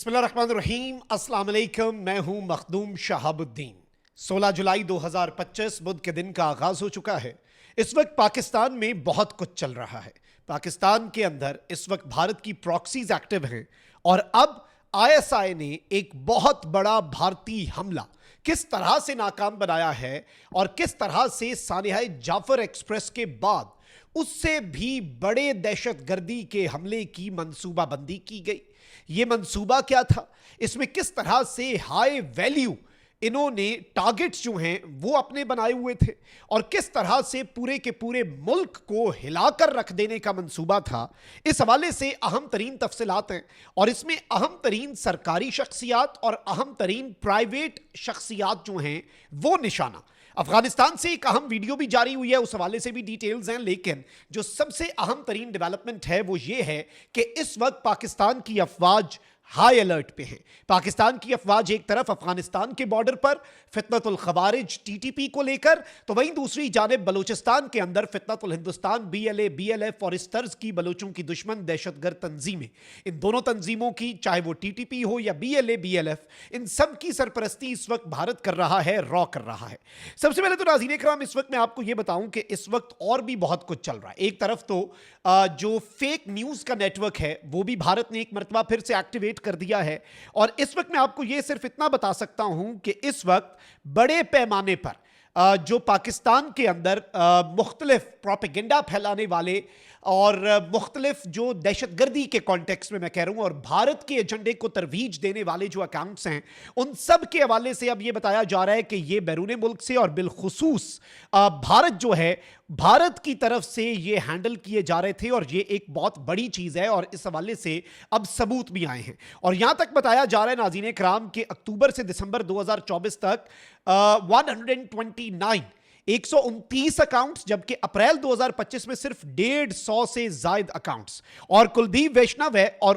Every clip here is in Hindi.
बिस्मिल्लाहिर्रहमानिर्रहीम, अस्सलाम वालेकुम। मैं हूं मखदूम शहाबुद्दीन। 16 जुलाई 2025 बुध के दिन का आगाज हो चुका है। इस वक्त पाकिस्तान में बहुत कुछ चल रहा है। पाकिस्तान के अंदर इस वक्त भारत की प्रॉक्सीज एक्टिव हैं और अब आईएसआई ने एक बहुत बड़ा भारतीय हमला किस तरह से नाकाम बनाया है और किस तरह से सानिया जाफर एक्सप्रेस के बाद उससे भी बड़े दहशतगर्दी के हमले की मंसूबाबंदी की गई। यह मंसूबा क्या था, इसमें किस तरह से हाई वैल्यू इन्होंने टारगेट्स जो हैं वो अपने बनाए हुए थे और किस तरह से पूरे के पूरे मुल्क को हिलाकर रख देने का मंसूबा था, इस हवाले से अहम तरीन तफसीलात हैं और इसमें अहम तरीन सरकारी शख्सियात और अहम तरीन प्राइवेट शख्सियात जो हैं वो निशाना। अफगानिस्तान से एक अहम वीडियो भी जारी हुई है, उस हवाले से भी डिटेल्स हैं, लेकिन जो सबसे अहम तरीन डेवलपमेंट है वो ये है कि इस वक्त पाकिस्तान की अफवाज हाई अलर्ट पे है। पाकिस्तान की अफवाज एक तरफ अफगानिस्तान के बॉर्डर पर फितनतुल खवारिज टीटीपी को लेकर, तो वहीं दूसरी जानिब बलूचिस्तान के अंदर फितनतुल हिंदुस्तान बीएलए बीएलएफ और इस तर्ज की बलोचों की दुश्मन दहशतगर्द तंजीमें, इन दोनों तंजीमों की, चाहे वो टीटीपी हो या बीएलए बीएलएफ, इन सब की सरपरस्ती इस वक्त भारत कर रहा है, रॉ कर रहा है। सबसे पहले तो नाज़रीन इकराम, इस वक्त मैं आपको यह बताऊं कि इस वक्त और भी बहुत कुछ चल रहा है। एक तरफ तो जो फेक न्यूज का नेटवर्क है वो भी भारत ने एक मरतबा फिर से एक्टिवेट कर दिया है और इस वक्त मैं आपको यह सिर्फ इतना बता सकता हूं कि इस वक्त बड़े पैमाने पर जो पाकिस्तान के अंदर मुख्तलिफ प्रोपेगेंडा फैलाने वाले और मुख्तलिफ जो दहशतगर्दी के कॉन्टेक्स्ट में मैं कह रहा हूं और भारत के एजेंडे को तरवीज देने वाले जो अकाउंट्स हैं, उन सब के हवाले से अब यह बताया जा रहा है कि यह बैरून मुल्क से और बिलखुसूस भारत जो है, भारत की तरफ से ये हैंडल किए जा रहे थे और ये एक बहुत बड़ी चीज है और इस हवाले से अब सबूत भी आए हैं। और यहां तक बताया जा रहा है नाज़रीन इकराम कि अक्टूबर से दिसंबर 2024 तक 129 अकाउंट्स, जबकि अप्रैल 2025 में सिर्फ 150 से ज्यादा अकाउंट्स और कुलदीप वैष्णव है और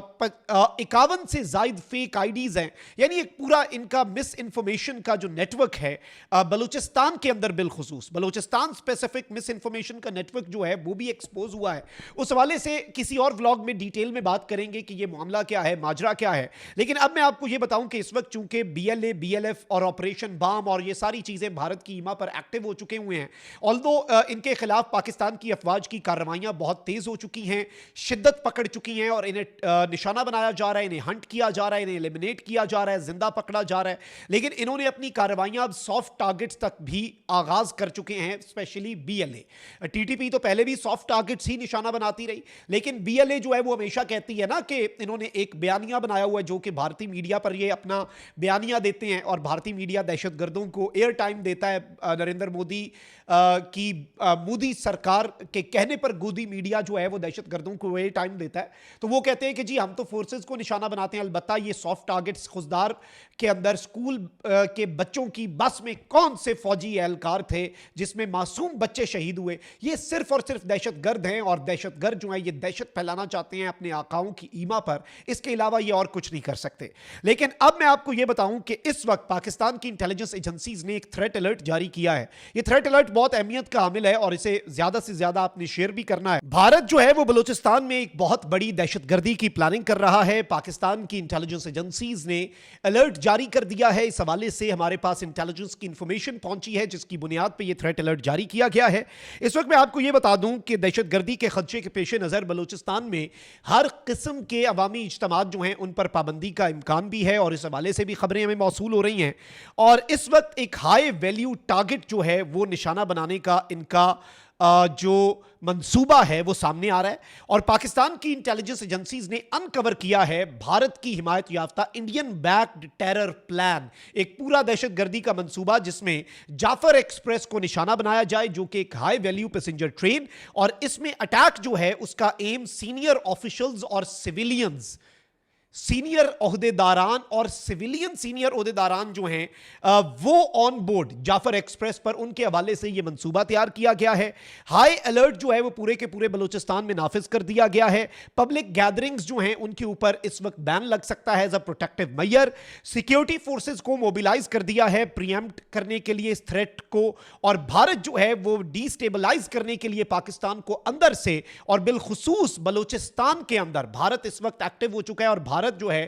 51 से ज्यादा फेक आईडीज हैं। यानी एक पूरा इनका मिस इंफॉर्मेशन का जो नेटवर्क है बलूचिस्तान के अंदर, बिलखुसूस बलूचिस्तान स्पेसिफिक मिस इंफॉर्मेशन का नेटवर्क जो है वो भी एक्सपोज हुआ है। उस हवाले से किसी और व्लॉग में डिटेल में बात करेंगे कि ये मामला क्या है, माजरा क्या है। लेकिन अब मैं आपको ये बताऊं कि इस वक्त चूंकि बीएलए बीएलएफ और ऑपरेशन बाम और ये सारी चीजें भारत की ईमा पर एक्टिव हो चुके हुए हैं, ऑल्दो इनके खिलाफ पाकिस्तान की अफवाज की कार्रवाइयां बहुत तेज हो चुकी हैं, शिद्दत पकड़ चुकी हैं और इन्हें निशाना बनाया जा रहा है, इन्हें हंट किया जा रहा है, इन्हें एलिमिनेट किया जा रहा है, जिंदा पकड़ा जा रहा है। लेकिन इन्होंने अपनी कार्रवाइयां अब सॉफ्ट टारगेट्स तक भी आगाज कर चुके हैं, स्पेशली बीएलए। टीटीपी तो पहले भी सॉफ्ट टारगेट्स ही निशाना बनाती रही, लेकिन बीएलए जो है वो हमेशा कहती है ना कि इन्होंने एक बयानिया बनाया हुआ है जो कि भारतीय मीडिया पर ये अपना बयानिया देते हैं और भारतीय मीडिया दहशतगर्दों को एयर टाइम देता है। नरेंद्र मोदी की मोदी सरकार के कहने पर गोदी मीडिया जो है वो दहशतगर्दों को एयर टाइम देता है। तो वो कहते हैं कि जी हम तो फोर्सेस को निशाना बनाते हैं, अलबत्ता ये सॉफ्ट टारगेट्स खुजदार के अंदर स्कूल के बच्चों की बस में कौन से फौजी एहलकार थे जिसमें मासूम बच्चे शहीद हुए, ये सिर्फ और सिर्फ दहशतगर्द हैं और दहशतगर्द जो है ये दहशत फैलाना चाहते हैं अपने आकाओं की ईमा पर, इसके अलावा ये और कुछ नहीं कर सकते। लेकिन अब मैं आपको यह बताऊं कि इस वक्त पाकिस्तान की इंटेलिजेंस एजेंसीज ने एक थ्रेट अलर्ट जारी किया है। यह थ्रेट अलर्ट बहुत अहमियत का हामिल है और इसे ज्यादा से ज्यादा आपने शेयर भी करना है। भारत जो है वो बलूचिस्तान में एक बहुत बड़ी दहशतगर्दी की प्लानिंग कर रहा है। पाकिस्तान की इंटेलिजेंस एजेंसीज ने अलर्ट जारी कर दिया है। इस हवाले से हमारे पास इंटेलिजेंस की इंफॉर्मेशन पहुंची है जिसकी बुनियाद पर यह थ्रेट अलर्ट जारी किया गया है। इस वक्त मैं आपको यह बता दूं कि दहशतगर्दी के खदशे के पेश नजर बलूचिस्तान में हर किस्म के अवामी इज्तिमात जो हैं उन पर पाबंदी का इम्कान भी है और इस हवाले से भी खबरें हमें मौसूल हो रही हैं। और इस वक्त एक हाई वैल्यू टारगेट जो है वो निशाना बनाने का इनका जो मंसूबा है वो सामने आ रहा है और पाकिस्तान की इंटेलिजेंस एजेंसीज ने अनकवर किया है भारत की हिमायत याफ्ता इंडियन बैक्ड टेरर प्लान, एक पूरा दहशतगर्दी का मंसूबा जिसमें जाफर एक्सप्रेस को निशाना बनाया जाए जो कि एक हाई वैल्यू पैसेंजर ट्रेन, और इसमें अटैक जो है उसका एम सीनियर ऑफिशियल्स और सिविलियंस, सीनियर ओहदेदारान और सिविलियन सीनियर ओहदेदारान जो हैं वो ऑन बोर्ड जाफर एक्सप्रेस पर, उनके हवाले से यह मंसूबा तैयार किया गया है। हाई अलर्ट जो है वो पूरे के पूरे बलूचिस्तान में नाफिज कर दिया गया है। पब्लिक गैदरिंग्स जो हैं उनके ऊपर इस वक्त बैन लग सकता है as a protective measure. Security forces को मोबिलाइज कर दिया है प्रीएम्प्ट करने के लिए इस थ्रेट को, और भारत जो है वो डिस्टेबलाइज करने के लिए पाकिस्तान को अंदर से और बिलखुसूस बलूचिस्तान के अंदर भारत इस वक्त एक्टिव हो चुका है और भारत भारत जो है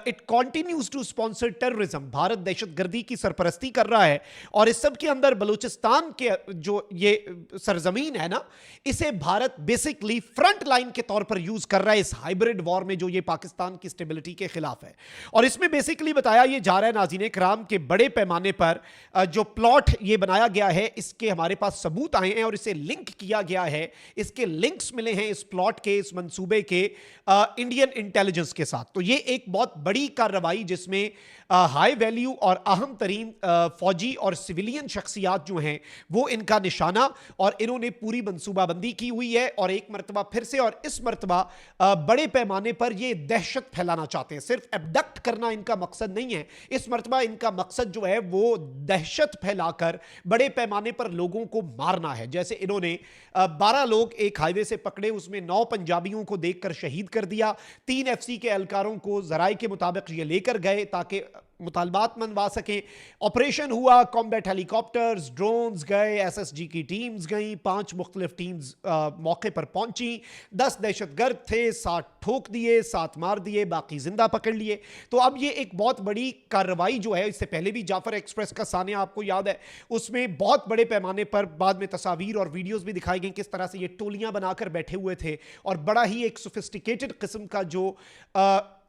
it continues to sponsor terrorism, Bharat दहशतगर्दी की सरपरस्ती कर रहा है। और इस सब के अंदर बलूचिस्तान के जो ये सरजमीन है ना, इसे भारत बेसिकली फ्रंट लाइन के तौर पर यूज कर रहा है इस हाइब्रिड वॉर में जो ये पाकिस्तान की स्टेबिलिटी के खिलाफ है। और इसमें बेसिकली बताया ये जा रहा है नाज़रीन किराम के बड़े पैमाने पर जो प्लॉट ये बनाया गया है, इसके हमारे पास सबूत आए हैं और इसे लिंक किया गया है, इसके लिंक्स मिले हैं इस प्लॉट के, इस मंसूबे के इंडियन इंटेलिजेंस के साथ। तो ये एक बहुत बड़ी कार्रवाई जिसमें हाई वैल्यू और अहम तरीन फौजी और सिविलियन शख्सियात जो हैं वो इनका निशाना, और इन्होंने पूरी मंसूबाबंदी की हुई है। और एक मरतबा फिर से, और इस मरतबा बड़े पैमाने पर ये दहशत फैलाना चाहते हैं। सिर्फ एबडक्ट करना इनका मकसद नहीं है, इस मरतबा इनका मकसद जो है वो दहशत फैलाकर बड़े पैमाने पर लोगों को मारना है। जैसे इन्होंने 12 लोग एक हाईवे से पकड़े, उसमें 9 पंजाबियों को देखकर शहीद कर दिया। 3 एफसी के एहलकारों को जराए के मुताबिक ये लेकर गए ताकि मुतालबात मनवा सकें। ऑपरेशन हुआ, कॉम्बैट हेलीकॉप्टर्स, ड्रोन्स गए, एसएसजी की टीम्स गई, 5 मुख्तलिफ टीम्स मौके पर पहुंची। 10 दहशतगर्द थे, 7 ठोक दिए, 7 मार दिए, बाकी जिंदा पकड़ लिए। तो अब ये एक बहुत बड़ी कार्रवाई जो है, इससे पहले भी जाफर एक्सप्रेस का सानिया आपको याद है, उसमें बहुत बड़े पैमाने पर बाद में तस्वीर और वीडियोस भी दिखाई गई किस तरह से ये टोलियां बनाकर बैठे हुए थे। और बड़ा ही एक सोफिस्टिकेटेड किस्म का जो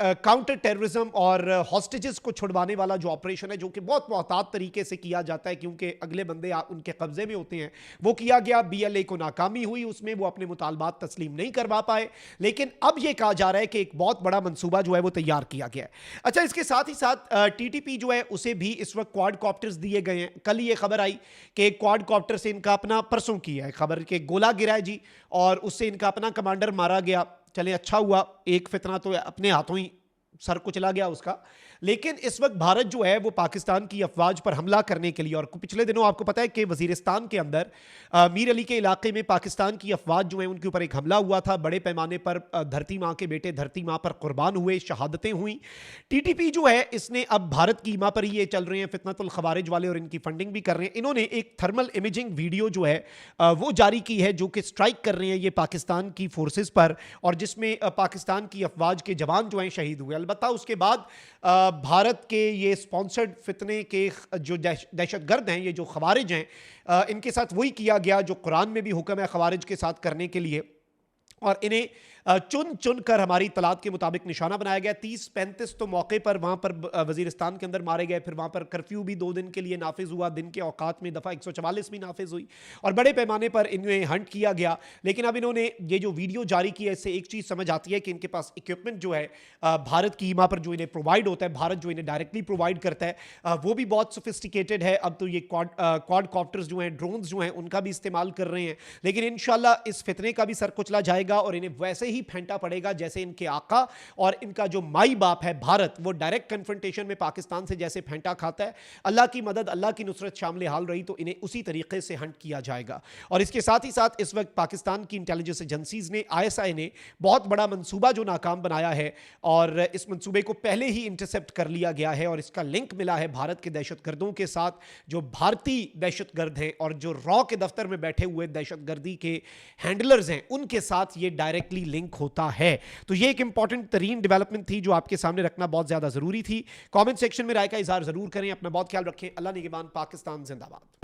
काउंटर टेररिज्म और हॉस्टेजेस को छुड़वाने वाला जो ऑपरेशन है, जो कि बहुत मोहतात तरीके से किया जाता है क्योंकि अगले बंदे उनके कब्जे में होते हैं, वो किया गया। बीएलए को नाकामी हुई, उसमें वो अपने मुतालबात तस्लीम नहीं करवा पाए। लेकिन अब ये कहा जा रहा है कि एक बहुत बड़ा मंसूबा जो है वो तैयार किया गया है। अच्छा, इसके साथ ही साथ टीटीपी जो है उसे भी इस वक्त क्वाड कॉप्टर्स दिए गए हैं। कल ये खबर आई कि क्वाड कॉप्टर से इनका अपना, परसों की है खबर के गोला गिरा है जी, और उससे इनका अपना कमांडर मारा गया। चले अच्छा हुआ, एक फितना तो अपने हाथों ही सर कुचला गया उसका। लेकिन इस वक्त भारत जो है वो पाकिस्तान की अफवाज पर हमला करने के लिए, और पिछले दिनों आपको पता है कि वजीरिस्तान के अंदर मीर अली के इलाके में पाकिस्तान की अफवाज जो है उनके ऊपर एक हमला हुआ था। बड़े पैमाने पर धरती माँ के बेटे धरती माँ पर कुर्बान हुए, शहादतें हुई। टीटीपी जो है इसने अब भारत की ईमा पर ही ये चल रहे हैं फितनतुल खवारिज वाले, और इनकी फंडिंग भी कर रहे हैं। इन्होंने एक थर्मल इमेजिंग वीडियो जो है वो जारी की है, जो कि स्ट्राइक कर रहे हैं ये पाकिस्तान की फोर्सेस पर, और जिसमें पाकिस्तान की अफवाज के जवान जो हैं शहीद हुए। अलबत्ता उसके बाद भारत के ये स्पॉन्सर्ड फितने के जो दहशतगर्द हैं, ये जो खवारिज हैं, इनके साथ वही किया गया जो कुरान में भी हुक्म है खवारिज के साथ करने के लिए। और इन्हें चुन चुन कर हमारी तलात के मुताबिक निशाना बनाया गया। 30-35 तो मौके पर वहाँ पर वजीरिस्तान के अंदर मारे गए। फिर वहाँ पर कर्फ्यू भी 2 दिन के लिए नाफिज हुआ, दिन के औकात में दफ़ा 144 भी नाफिज हुई, और बड़े पैमाने पर इन्हें हंट किया गया। लेकिन अब इन्होंने ये जो वीडियो जारी की है, इससे एक चीज़ समझ आती है कि इनके पास इक्विपमेंट जो है भारत की ईमा पर जो इन्हें प्रोवाइड होता है, भारत जो इन्हें डायरेक्टली प्रोवाइड करता है, वो भी बहुत सोफिस्टिकेटेड है। अब तो ये क्वाड कॉप्टर्स जो हैं, ड्रोन्स जो हैं, उनका भी इस्तेमाल कर रहे हैं। लेकिन इंशाल्लाह इस फितने का भी सर कुचला जाएगा और इन्हें वैसे ही फेंटा पड़ेगा जैसे इनके आका और इनका जो माई बाप है भारत, वो डायरेक्ट कन्फ्रंटेशन में पाकिस्तान से जैसे फेंटा खाता है। अल्लाह की मदद, अल्लाह की नुसरत शामिल हाल रही तो इन्हें उसी तरीके से हंट किया जाएगा। और इसके साथ ही साथ इस वक्त पाकिस्तान की इंटेलिजेंस एजेंसीज ने, ISI ने बहुत बड़ा मंसूबा जो नाकाम बनाया है, और इस मंसूबे को पहले ही इंटरसेप्ट कर लिया गया है, और इसका लिंक मिला है भारत के दहशतगर्दों के साथ, जो भारतीय दहशतगर्द हैं और जो रॉ के दफ्तर में बैठे हुए दहशतगर्दी के हैंडलर्स हैं, उनके साथ ये डायरेक्टली लिंक होता है। तो ये एक इंपॉर्टेंट तरीन डेवलपमेंट थी जो आपके सामने रखना बहुत ज्यादा जरूरी थी। कमेंट सेक्शन में राय का इजहार जरूर करें। अपना बहुत ख्याल रखें। अल्लाह निगहबान। पाकिस्तान जिंदाबाद।